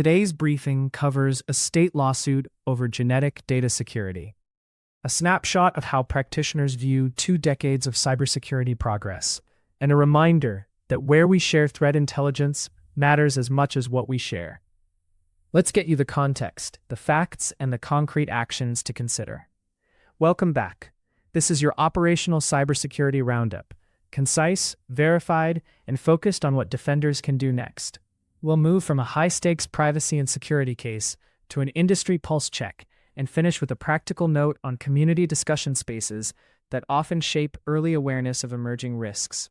Today's briefing covers a state lawsuit over genetic data security, a snapshot of how practitioners view 2 decades of cybersecurity progress, and a reminder that where we share threat intelligence matters as much as what we share. Let's get you the context, the facts, and the concrete actions to consider. Welcome back. This is your operational cybersecurity roundup, concise, verified, and focused on what defenders can do next. We'll move from a high-stakes privacy and security case to an industry pulse check and finish with a practical note on community discussion spaces that often shape early awareness of emerging risks.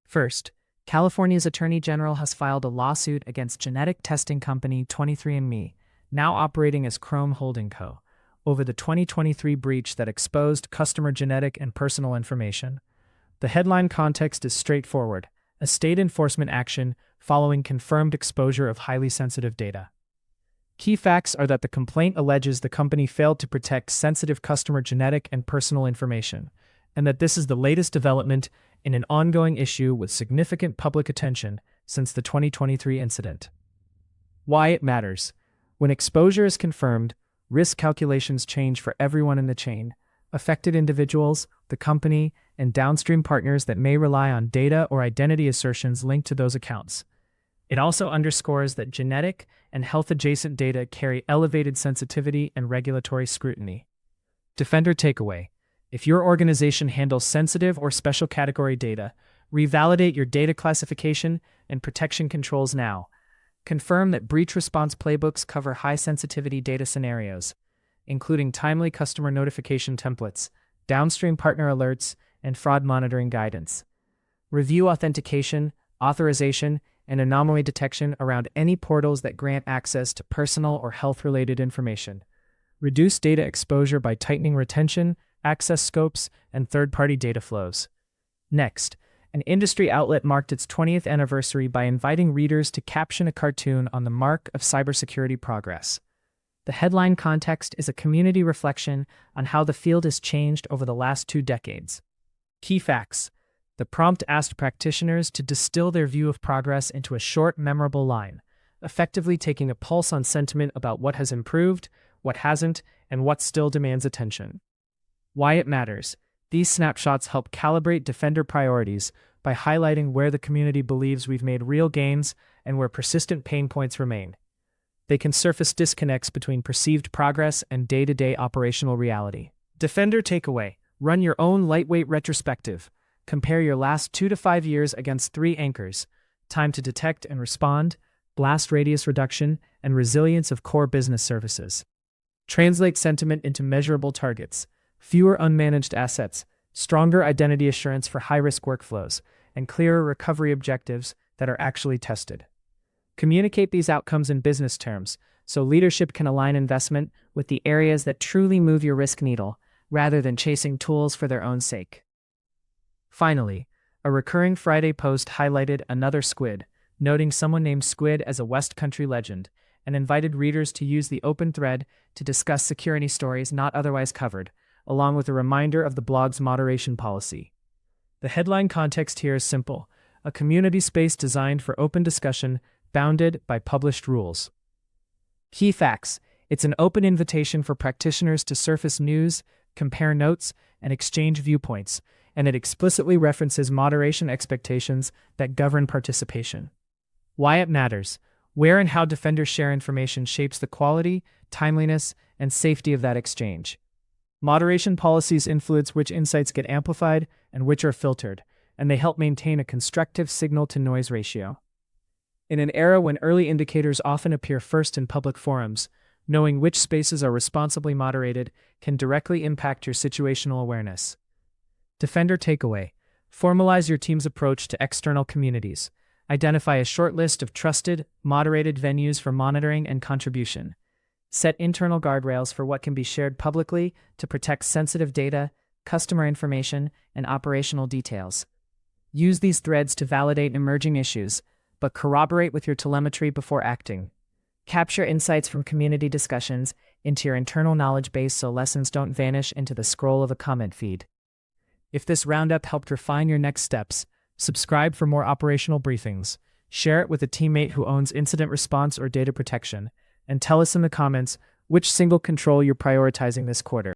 First, California's Attorney General has filed a lawsuit against genetic testing company 23andMe, now operating as Chrome Holding Co., over the 2023 breach that exposed customer genetic and personal information. The headline context is straightforward: a state enforcement action following confirmed exposure of highly sensitive data. Key facts are that the complaint alleges the company failed to protect sensitive customer genetic and personal information, and that this is the latest development in an ongoing issue with significant public attention since the 2023 incident. Why it matters. When exposure is confirmed, risk calculations change for everyone in the chain: affected individuals, the company, and downstream partners that may rely on data or identity assertions linked to those accounts. It also underscores that genetic and health-adjacent data carry elevated sensitivity and regulatory scrutiny. Defender takeaway: if your organization handles sensitive or special category data, revalidate your data classification and protection controls now. Confirm that breach response playbooks cover high-sensitivity data scenarios, including timely customer notification templates, downstream partner alerts, and fraud monitoring guidance. Review authentication, authorization, and anomaly detection around any portals that grant access to personal or health-related information. Reduce data exposure by tightening retention, access scopes, and third-party data flows. Next, an industry outlet marked its 20th anniversary by inviting readers to caption a cartoon on the mark of cybersecurity progress. The headline context is a community reflection on how the field has changed over the last 2 decades. Key facts. The prompt asked practitioners to distill their view of progress into a short, memorable line, effectively taking a pulse on sentiment about what has improved, what hasn't, and what still demands attention. Why it matters. These snapshots help calibrate defender priorities by highlighting where the community believes we've made real gains and where persistent pain points remain. They can surface disconnects between perceived progress and day-to-day operational reality. Defender takeaway: run your own lightweight retrospective. Compare your last 2 to 5 years against 3 anchors: time to detect and respond, blast radius reduction, and resilience of core business services. Translate sentiment into measurable targets: fewer unmanaged assets, stronger identity assurance for high-risk workflows, and clearer recovery objectives that are actually tested. Communicate these outcomes in business terms so leadership can align investment with the areas that truly move your risk needle, rather than chasing tools for their own sake. Finally, a recurring Friday post highlighted another squid, noting someone named Squid as a West Country legend, and invited readers to use the open thread to discuss security stories not otherwise covered, along with a reminder of the blog's moderation policy. The headline context here is simple: a community space designed for open discussion, bounded by published rules. Key facts: it's an open invitation for practitioners to surface news, compare notes, and exchange viewpoints, and it explicitly references moderation expectations that govern participation. Why it matters. Where and how defenders share information shapes the quality, timeliness, and safety of that exchange. Moderation policies influence which insights get amplified and which are filtered, and they help maintain a constructive signal-to-noise ratio. In an era when early indicators often appear first in public forums, knowing which spaces are responsibly moderated can directly impact your situational awareness. Defender takeaway: formalize your team's approach to external communities. Identify a short list of trusted, moderated venues for monitoring and contribution. Set internal guardrails for what can be shared publicly to protect sensitive data, customer information, and operational details. Use these threads to validate emerging issues, but corroborate with your telemetry before acting. Capture insights from community discussions into your internal knowledge base so lessons don't vanish into the scroll of a comment feed. If this roundup helped refine your next steps, subscribe for more operational briefings. Share it with a teammate who owns incident response or data protection, and tell us in the comments which single control you're prioritizing this quarter.